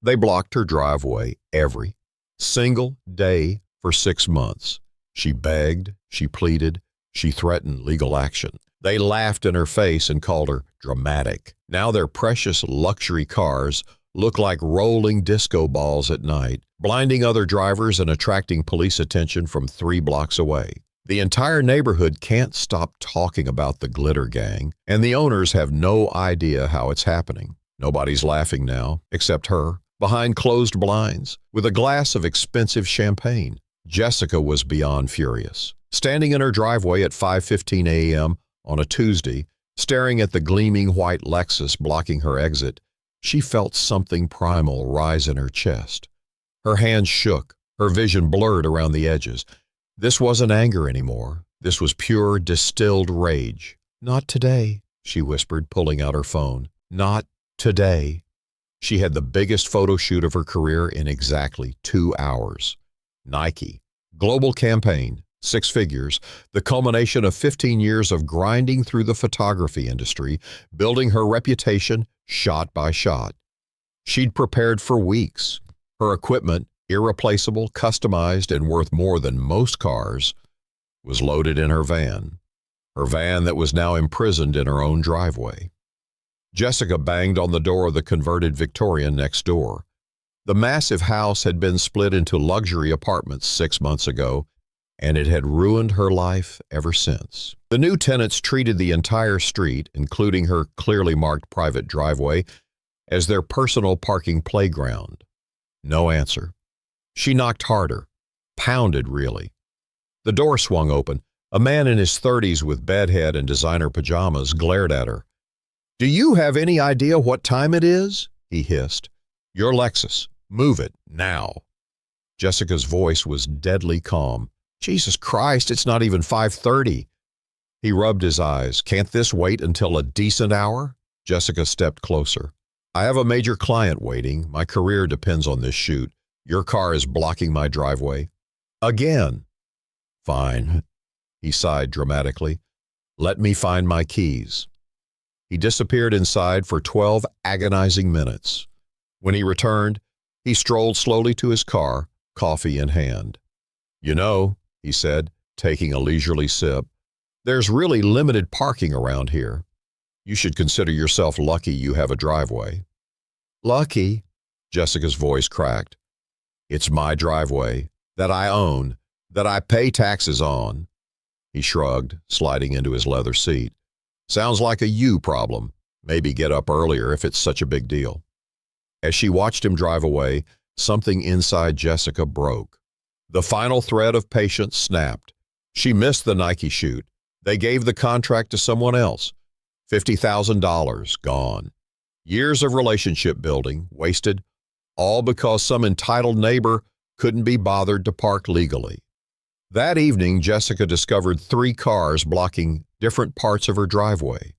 They blocked her driveway every single day for 6 months. She begged, she pleaded, she threatened legal action. They laughed in her face and called her dramatic. Now their precious luxury cars look like rolling disco balls at night, blinding other drivers and attracting police attention from 3 blocks away. The entire neighborhood can't stop talking about the glitter gang, and the owners have no idea how it's happening. Nobody's laughing now, except her, behind closed blinds, with a glass of expensive champagne. Jessica was beyond furious. Standing in her driveway at 5:15 a.m. on a Tuesday, staring at the gleaming white Lexus blocking her exit, she felt something primal rise in her chest. Her hands shook, her vision blurred around the edges. This wasn't anger anymore. This was pure, distilled rage. "Not today," she whispered, pulling out her phone. "Not today." She had the biggest photo shoot of her career in exactly 2 hours. Nike. Global campaign. 6 figures. The culmination of 15 years of grinding through the photography industry, building her reputation shot by shot. She'd prepared for weeks. Her equipment, irreplaceable, customized, and worth more than most cars, was loaded in her van that was now imprisoned in her own driveway. Jessica banged on the door of the converted Victorian next door. The massive house had been split into luxury apartments 6 months ago, and it had ruined her life ever since. The new tenants treated the entire street, including her clearly marked private driveway, as their personal parking playground. No answer. She knocked harder, pounded really. The door swung open. A man in his 30s with bedhead and designer pajamas glared at her. "Do you have any idea what time it is?" he hissed. "Your Lexus. Move it, now." Jessica's voice was deadly calm. "Jesus Christ, it's not even 5:30. He rubbed his eyes. "Can't this wait until a decent hour?" Jessica stepped closer. "I have a major client waiting. My career depends on this shoot. Your car is blocking my driveway." "Again." "Fine," he sighed dramatically. "Let me find my keys." He disappeared inside for 12 agonizing minutes. When he returned, he strolled slowly to his car, coffee in hand. "You know," he said, taking a leisurely sip, "there's really limited parking around here. You should consider yourself lucky you have a driveway." "Lucky?" Jessica's voice cracked. "It's my driveway, that I own, that I pay taxes on." He shrugged, sliding into his leather seat. "Sounds like a you problem. Maybe get up earlier if it's such a big deal." As she watched him drive away, something inside Jessica broke. The final thread of patience snapped. She missed the Nike shoot. They gave the contract to someone else. $50,000 gone. Years of relationship building wasted, all because some entitled neighbor couldn't be bothered to park legally. That evening, Jessica discovered 3 cars blocking different parts of her driveway.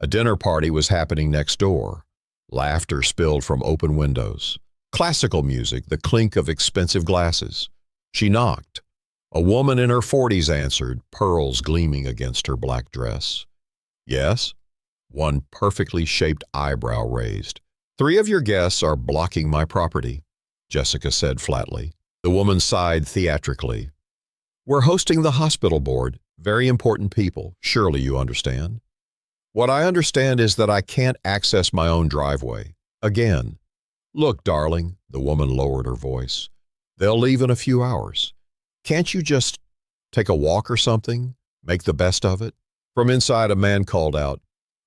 A dinner party was happening next door. Laughter spilled from open windows. Classical music, the clink of expensive glasses. She knocked. A woman in her 40s answered, pearls gleaming against her black dress. "Yes?" One perfectly shaped eyebrow raised. "3 of your guests are blocking my property," Jessica said flatly. The woman sighed theatrically. "We're hosting the hospital board. Very important people. Surely you understand." "What I understand is that I can't access my own driveway. Again." "Look, darling," the woman lowered her voice. "They'll leave in a few hours. Can't you just take a walk or something? Make the best of it?" From inside, a man called out,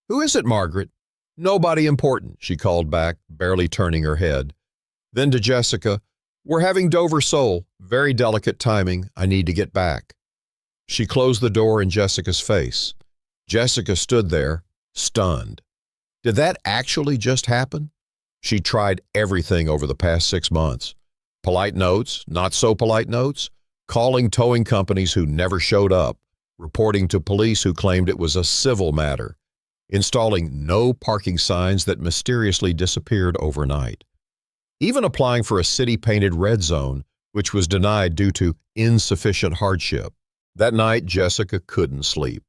"Who is it, Margaret?" "Nobody important," she called back, barely turning her head. Then to Jessica, "We're having Dover sole. Very delicate timing. I need to get back." She closed the door in Jessica's face. Jessica stood there, stunned. Did that actually just happen? She tried everything over the past 6 months. Polite notes, not so polite notes, calling towing companies who never showed up, reporting to police who claimed it was a civil matter, installing no parking signs that mysteriously disappeared overnight, even applying for a city-painted red zone, which was denied due to insufficient hardship. That night, Jessica couldn't sleep.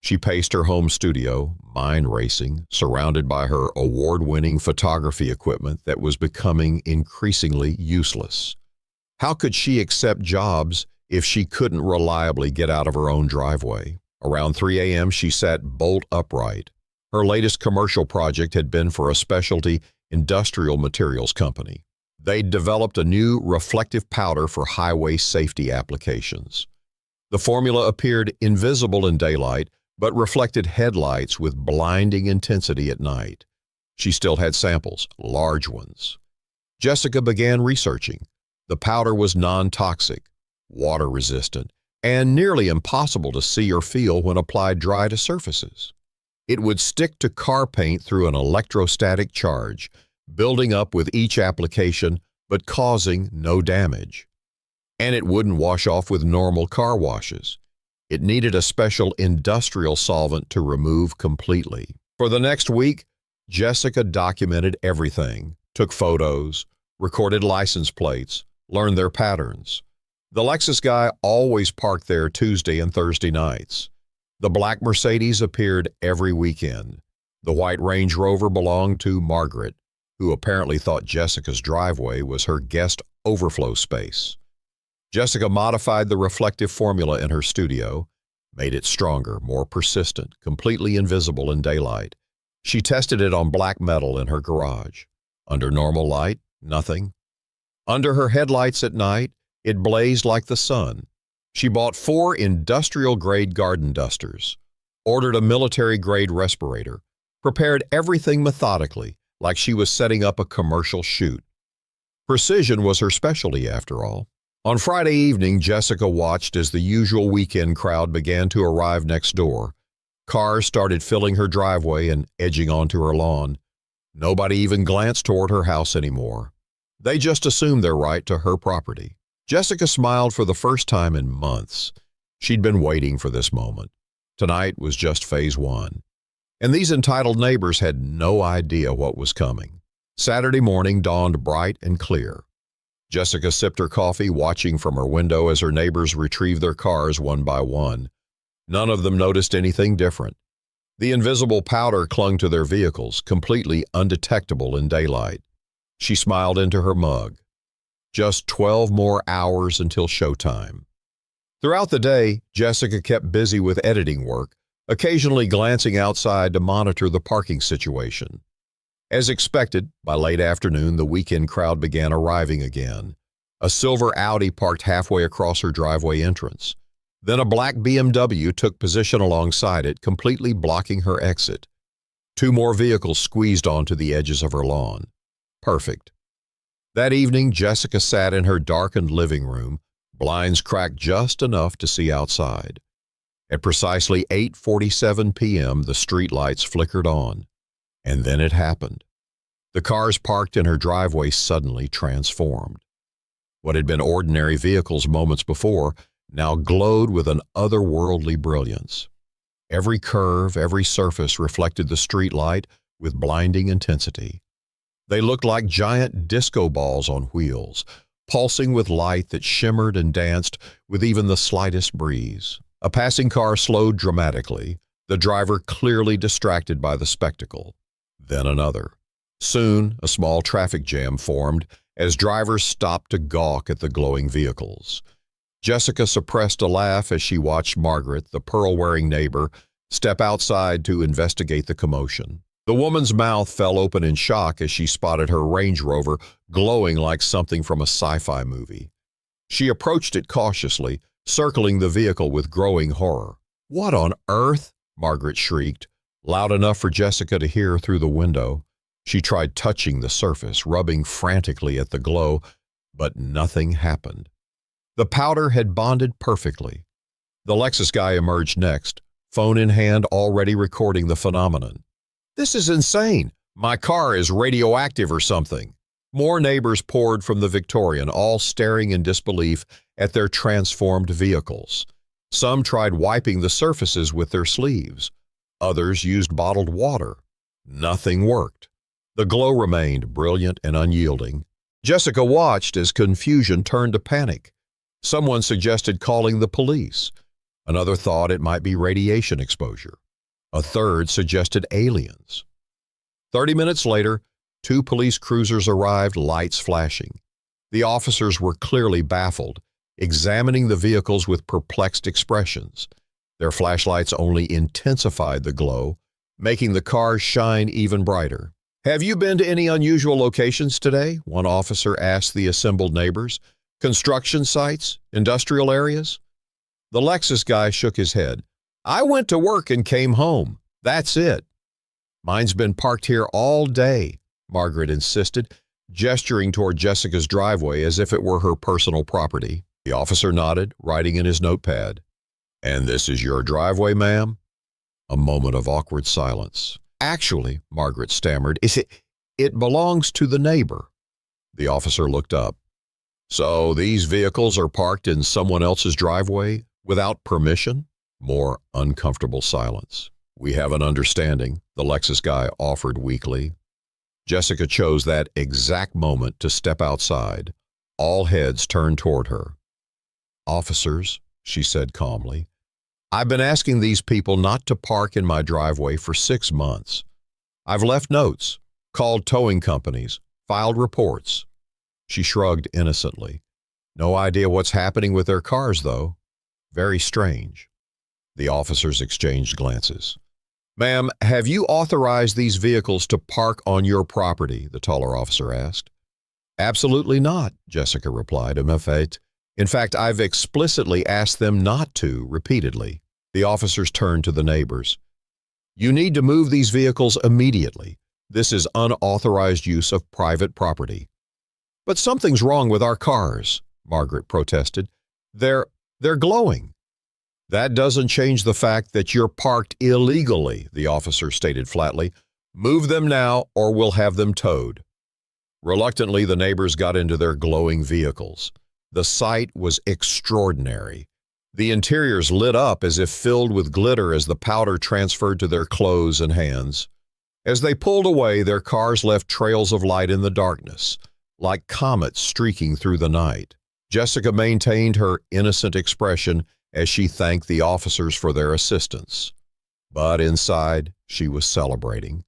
She paced her home studio, mind racing, surrounded by her award-winning photography equipment that was becoming increasingly useless. How could she accept jobs if she couldn't reliably get out of her own driveway? Around 3 a.m., she sat bolt upright. Her latest commercial project had been for a specialty industrial materials company. They'd developed a new reflective powder for highway safety applications. The formula appeared invisible in daylight, but reflected headlights with blinding intensity at night. She still had samples, large ones. Jessica began researching. The powder was non-toxic, water-resistant, and nearly impossible to see or feel when applied dry to surfaces. It would stick to car paint through an electrostatic charge, building up with each application but causing no damage. And it wouldn't wash off with normal car washes. It needed a special industrial solvent to remove completely. For the next week, Jessica documented everything, took photos, recorded license plates, learned their patterns. The Lexus guy always parked there Tuesday and Thursday nights. The black Mercedes appeared every weekend. The white Range Rover belonged to Margaret, who apparently thought Jessica's driveway was her guest overflow space. Jessica modified the reflective formula in her studio, made it stronger, more persistent, completely invisible in daylight. She tested it on black metal in her garage. Under normal light, nothing. Under her headlights at night, it blazed like the sun. She bought 4 industrial-grade garden dusters, ordered a military-grade respirator, prepared everything methodically, like she was setting up a commercial shoot. Precision was her specialty, after all. On Friday evening, Jessica watched as the usual weekend crowd began to arrive next door. Cars started filling her driveway and edging onto her lawn. Nobody even glanced toward her house anymore. They just assumed their right to her property. Jessica smiled for the first time in months. She'd been waiting for this moment. Tonight was just phase 1. And these entitled neighbors had no idea what was coming. Saturday morning dawned bright and clear. Jessica sipped her coffee, watching from her window as her neighbors retrieved their cars one by one. None of them noticed anything different. The invisible powder clung to their vehicles, completely undetectable in daylight. She smiled into her mug. Just 12 more hours until showtime. Throughout the day, Jessica kept busy with editing work, occasionally glancing outside to monitor the parking situation. As expected, by late afternoon, the weekend crowd began arriving again. A silver Audi parked halfway across her driveway entrance. Then a black BMW took position alongside it, completely blocking her exit. 2 more vehicles squeezed onto the edges of her lawn. Perfect. That evening, Jessica sat in her darkened living room, blinds cracked just enough to see outside. At precisely 8:47 p.m., the streetlights flickered on. And then it happened. The cars parked in her driveway suddenly transformed. What had been ordinary vehicles moments before now glowed with an otherworldly brilliance. Every curve, every surface reflected the street light with blinding intensity. They looked like giant disco balls on wheels, pulsing with light that shimmered and danced with even the slightest breeze. A passing car slowed dramatically, the driver clearly distracted by the spectacle. Then another. Soon, a small traffic jam formed as drivers stopped to gawk at the glowing vehicles. Jessica suppressed a laugh as she watched Margaret, the pearl-wearing neighbor, step outside to investigate the commotion. The woman's mouth fell open in shock as she spotted her Range Rover glowing like something from a sci-fi movie. She approached it cautiously, circling the vehicle with growing horror. "What on earth?" Margaret shrieked, loud enough for Jessica to hear through the window. She tried touching the surface, rubbing frantically at the glow, but nothing happened. The powder had bonded perfectly. The Lexus guy emerged next, phone in hand, already recording the phenomenon. "This is insane. My car is radioactive or something." More neighbors poured from the Victorian, all staring in disbelief at their transformed vehicles. Some tried wiping the surfaces with their sleeves. Others used bottled water. Nothing worked. The glow remained brilliant and unyielding. Jessica watched as confusion turned to panic. Someone suggested calling the police. Another thought it might be radiation exposure. A third suggested aliens. 30 minutes later, 2 police cruisers arrived, lights flashing. The officers were clearly baffled, examining the vehicles with perplexed expressions. Their flashlights only intensified the glow, making the cars shine even brighter. "Have you been to any unusual locations today?" one officer asked the assembled neighbors. "Construction sites? Industrial areas?" The Lexus guy shook his head. "I went to work and came home. That's it." "Mine's been parked here all day," Margaret insisted, gesturing toward Jessica's driveway as if it were her personal property. The officer nodded, writing in his notepad. "And this is your driveway, ma'am?" A moment of awkward silence. "Actually," Margaret stammered, it belongs to the neighbor." The officer looked up. "So these vehicles are parked in someone else's driveway without permission?" More uncomfortable silence. "We have an understanding," the Lexus guy offered weakly. Jessica chose that exact moment to step outside. All heads turned toward her. "Officers," she said calmly, "I've been asking these people not to park in my driveway for 6 months. I've left notes, called towing companies, filed reports." She shrugged innocently. "No idea what's happening with their cars, though. Very strange." The officers exchanged glances. "Ma'am, have you authorized these vehicles to park on your property?" the taller officer asked. "Absolutely not," Jessica replied. In fact, I've explicitly asked them not to repeatedly." The officers turned to the neighbors. "You need to move these vehicles immediately. This is unauthorized use of private property." "But something's wrong with our cars," Margaret protested. They're glowing." "That doesn't change the fact that you're parked illegally," the officer stated flatly. "Move them now or we'll have them towed." Reluctantly, the neighbors got into their glowing vehicles. The sight was extraordinary. The interiors lit up as if filled with glitter as the powder transferred to their clothes and hands. As they pulled away, their cars left trails of light in the darkness, like comets streaking through the night. Jessica maintained her innocent expression as she thanked the officers for their assistance. But inside, she was celebrating.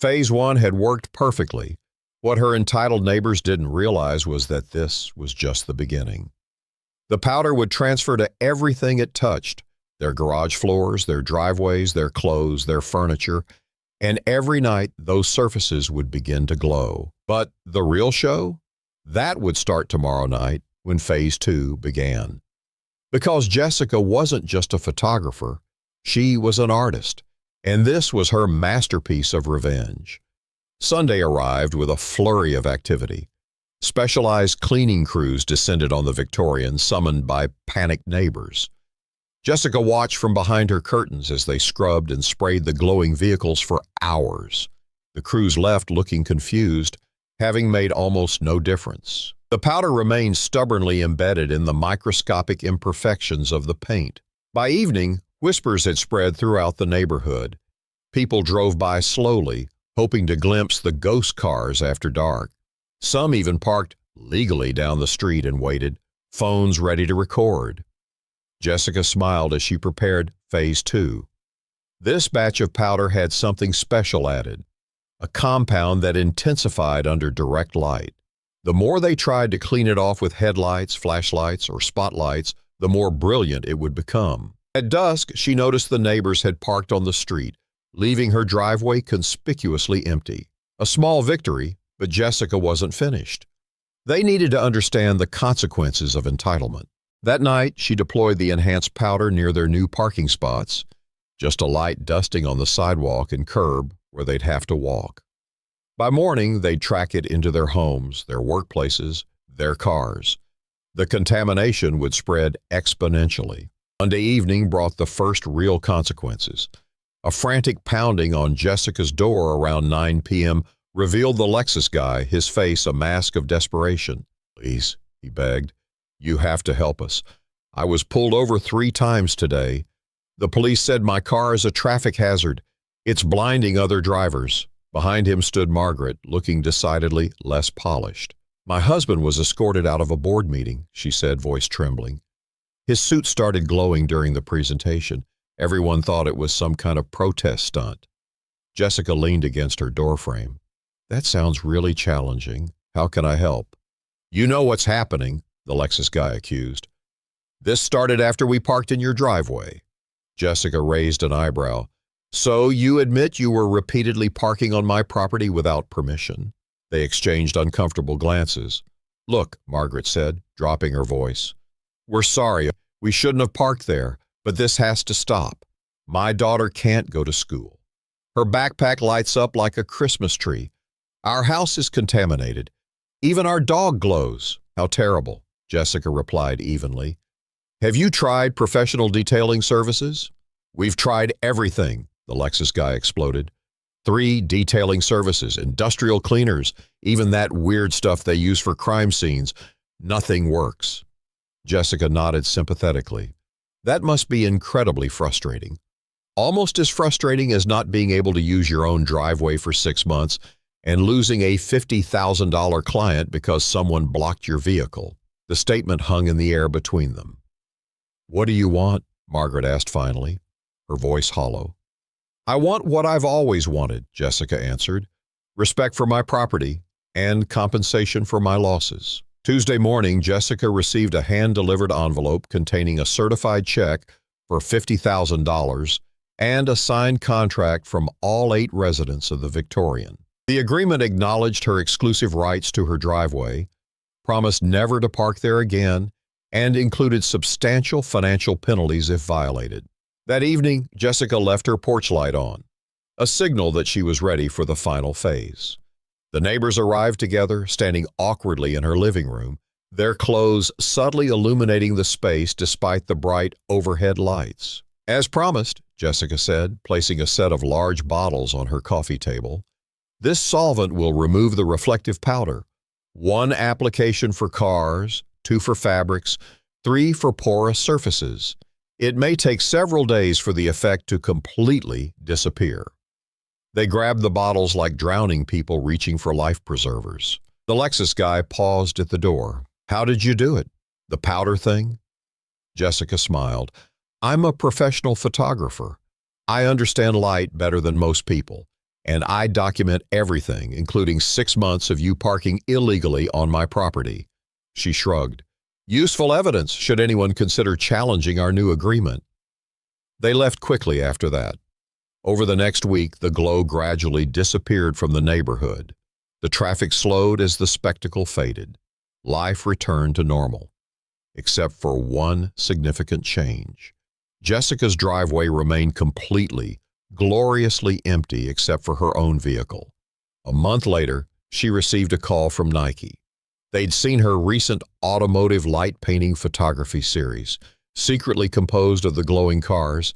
Phase 1 had worked perfectly. What her entitled neighbors didn't realize was that this was just the beginning. The powder would transfer to everything it touched, their garage floors, their driveways, their clothes, their furniture, and every night those surfaces would begin to glow. But the real show? That would start tomorrow night when Phase 2 began. Because Jessica wasn't just a photographer, she was an artist, and this was her masterpiece of revenge. Sunday arrived with a flurry of activity. Specialized cleaning crews descended on the Victorian, summoned by panicked neighbors. Jessica watched from behind her curtains as they scrubbed and sprayed the glowing vehicles for hours. The crews left looking confused, having made almost no difference. The powder remained stubbornly embedded in the microscopic imperfections of the paint. By evening, whispers had spread throughout the neighborhood. People drove by slowly, hoping to glimpse the ghost cars after dark. Some even parked legally down the street and waited, phones ready to record. Jessica smiled as she prepared Phase 2. This batch of powder had something special added, a compound that intensified under direct light. The more they tried to clean it off with headlights, flashlights, or spotlights, the more brilliant it would become. At dusk, she noticed the neighbors had parked on the street, leaving her driveway conspicuously empty. A small victory, but Jessica wasn't finished. They needed to understand the consequences of entitlement. That night, she deployed the enhanced powder near their new parking spots, just a light dusting on the sidewalk and curb where they'd have to walk. By morning, they'd track it into their homes, their workplaces, their cars. The contamination would spread exponentially. Monday evening brought the first real consequences. A frantic pounding on Jessica's door around 9 p.m. revealed the Lexus guy, his face a mask of desperation. "Please," he begged, "you have to help us. I was pulled over 3 times today. The police said my car is a traffic hazard. It's blinding other drivers." Behind him stood Margaret, looking decidedly less polished. "My husband was escorted out of a board meeting," she said, voice trembling. His suit started glowing during the presentation. Everyone thought it was some kind of protest stunt. Jessica leaned against her doorframe. That sounds really challenging. How can I help? You know what's happening, the Lexus guy accused. This started after we parked in your driveway. Jessica raised an eyebrow. So you admit you were repeatedly parking on my property without permission? They exchanged uncomfortable glances. Look, Margaret said, dropping her voice. We're sorry. We shouldn't have parked there, but this has to stop. My daughter can't go to school. Her backpack lights up like a Christmas tree. Our house is contaminated. Even our dog glows. How terrible, Jessica replied evenly. Have you tried professional detailing services? We've tried everything, the Lexus guy exploded. 3 detailing services, industrial cleaners, even that weird stuff they use for crime scenes. Nothing works. Jessica nodded sympathetically. That must be incredibly frustrating. Almost as frustrating as not being able to use your own driveway for 6 months and losing a $50,000 client because someone blocked your vehicle. The statement hung in the air between them. What do you want? Margaret asked finally, her voice hollow. I want what I've always wanted, Jessica answered. Respect for my property and compensation for my losses. Tuesday morning, Jessica received a hand-delivered envelope containing a certified check for $50,000 and a signed contract from all 8 residents of the Victorian. The agreement acknowledged her exclusive rights to her driveway, promised never to park there again, and included substantial financial penalties if violated. That evening, Jessica left her porch light on, a signal that she was ready for the final phase. The neighbors arrived together, standing awkwardly in her living room, their clothes subtly illuminating the space despite the bright overhead lights. As promised, Jessica said, placing a set of large bottles on her coffee table, this solvent will remove the reflective powder. 1 application for cars, 2 for fabrics, 3 for porous surfaces. It may take several days for the effect to completely disappear. They grabbed the bottles like drowning people reaching for life preservers. The Lexus guy paused at the door. How did you do it? The powder thing? Jessica smiled. I'm a professional photographer. I understand light better than most people, and I document everything, including 6 months of you parking illegally on my property. She shrugged. Useful evidence should anyone consider challenging our new agreement. They left quickly after that. Over the next week, the glow gradually disappeared from the neighborhood. The traffic slowed as the spectacle faded. Life returned to normal, except for one significant change. Jessica's driveway remained completely, gloriously empty except for her own vehicle. A month later, she received a call from Nike. They'd seen her recent automotive light painting photography series, secretly composed of the glowing cars,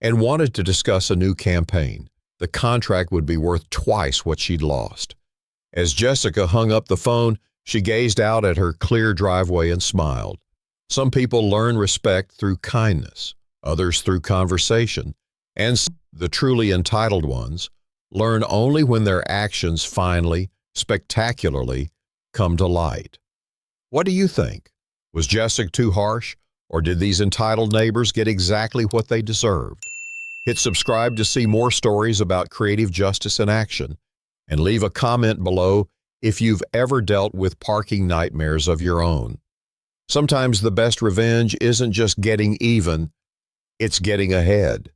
and wanted to discuss a new campaign. The contract would be worth twice what she'd lost. As Jessica hung up the phone, she gazed out at her clear driveway and smiled. Some people learn respect through kindness, others through conversation, and the truly entitled ones learn only when their actions finally, spectacularly, come to light. What do you think? Was Jessica too harsh, or did these entitled neighbors get exactly what they deserved? Hit subscribe to see more stories about creative justice in action, and leave a comment below if you've ever dealt with parking nightmares of your own. Sometimes the best revenge isn't just getting even, it's getting ahead.